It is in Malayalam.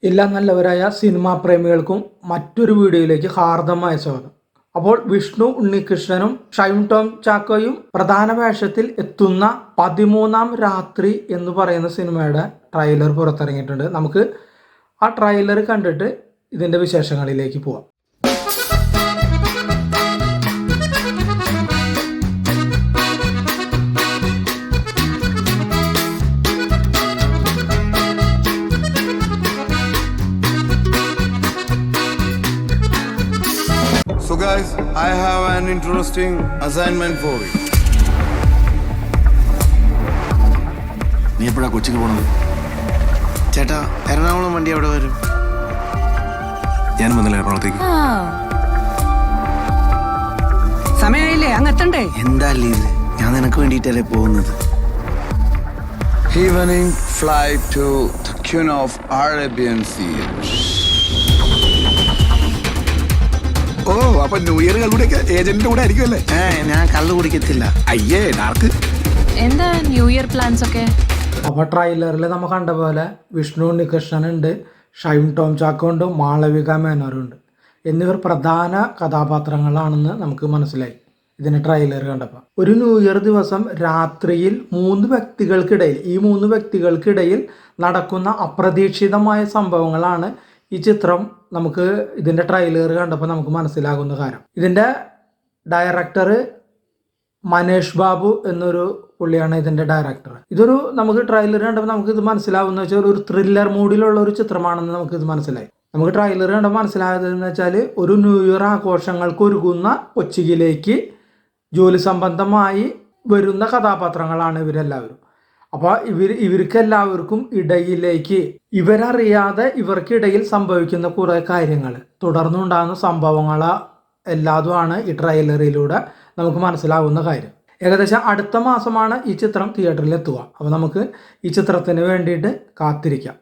എല്ലാ നല്ലവരായ സിനിമാ പ്രേമികൾക്കും മറ്റൊരു വീഡിയോയിലേക്ക് ഹാർദമായ സ്വാഗതം. അപ്പോൾ വിഷ്ണു ഉണ്ണികൃഷ്ണനും ഷൈൻ ടോം ചാക്കോയും പ്രധാന വേഷത്തിൽ എത്തുന്ന 13-ാം രാത്രി എന്ന് പറയുന്ന സിനിമയുടെ ട്രെയിലർ പുറത്തിറങ്ങിയിട്ടുണ്ട്. നമുക്ക് ആ ട്രെയിലർ കണ്ടിട്ട് ഇതിൻ്റെ വിശേഷങ്ങളിലേക്ക് പോവാം. So guys, I have an interesting assignment for you. നീ എപ്പോഴാ കൊച്ചിക്ക് പോണത്? ചേട്ടാ, എറണാകുളം വണ്ടി എവിടെ വരും? ഞാൻ വന്നില്ല എറണാകുളത്തേക്ക്. സമയമായില്ലേ, അങ്ങെത്തണ്ടേ? എന്താ ഇത്? ഞാൻ നിനക്ക് വേണ്ടിയിട്ടല്ലേ പോകുന്നത്. Evening flight to the Queen of Arabian Sea. ഓ, അപ്പൊ ന്യൂ ഇയർ കള്ളുകൂടെയൊക്കെ ഏജന്റിന്റെ കൂടെ ആയിരിക്കുമല്ലേ? ഞാൻ കള്ളു കുടിക്കത്തില്ല. അയ്യേ ഡാർക്ക്. എന്താ ന്യൂ ഇയർ പ്ലാൻസ് ഒക്കെ? അപ്പോൾ ട്രെയിലറിൽ നമ്മൾ കണ്ട പോലെ വിഷ്ണു ഉണ്ണികൃഷ്ണനുണ്ട്, ഷൈൻ ടോം ചാക്കോ ഉണ്ട്, മാളവിക മേനോനുണ്ട്. എന്നിവർ പ്രധാന കഥാപാത്രങ്ങളാണെന്ന് നമുക്ക് മനസ്സിലായി ഇതിൻ്റെ ട്രെയിലർ കണ്ടപ്പോൾ. ഒരു ന്യൂ ഇയർ ദിവസം രാത്രിയിൽ ഈ മൂന്ന് വ്യക്തികൾക്കിടയിൽ നടക്കുന്ന അപ്രതീക്ഷിതമായ സംഭവങ്ങളാണ് ഈ ചിത്രം. നമുക്ക് ഇതിൻ്റെ ട്രെയിലർ കണ്ടപ്പോൾ നമുക്ക് മനസ്സിലാകുന്ന കാര്യം. ഇതിൻ്റെ ഡയറക്ടർ മനേഷ് ബാബു എന്നൊരു പുള്ളിയാണ് ഇതിൻ്റെ ഡയറക്ടർ. നമുക്ക് ട്രെയിലർ കണ്ടപ്പോൾ നമുക്ക് ഇത് മനസ്സിലാവുന്ന വെച്ചാൽ ഒരു ത്രില്ലർ മൂഡിലുള്ള ഒരു ചിത്രമാണെന്ന് നമുക്കിത് മനസ്സിലായി. നമുക്ക് ട്രെയിലർ കണ്ടപ്പോൾ മനസ്സിലായതെന്ന് വെച്ചാൽ ഒരു ന്യൂ ഇയർ ആഘോഷങ്ങൾക്ക് ഒരുങ്ങുന്ന കൊച്ചിയിലേക്ക് ജോലി സംബന്ധമായി വരുന്ന കഥാപാത്രങ്ങളാണ് ഇവരെല്ലാവരും. അപ്പോൾ ഇവർക്കെല്ലാവർക്കും ഇടയിലേക്ക് ഇവരറിയാതെ ഇവർക്കിടയിൽ സംഭവിക്കുന്ന കുറേ കാര്യങ്ങൾ, തുടർന്നുണ്ടാകുന്ന സംഭവങ്ങൾ എല്ലാതുമാണ് ഈ ട്രെയിലറിലൂടെ നമുക്ക് മനസ്സിലാവുന്ന കാര്യം. ഏകദേശം അടുത്ത മാസമാണ് ഈ ചിത്രം തിയേറ്ററിൽ എത്തുക. അപ്പോൾ നമുക്ക് ഈ ചിത്രത്തിന് വേണ്ടിയിട്ട് കാത്തിരിക്കാം.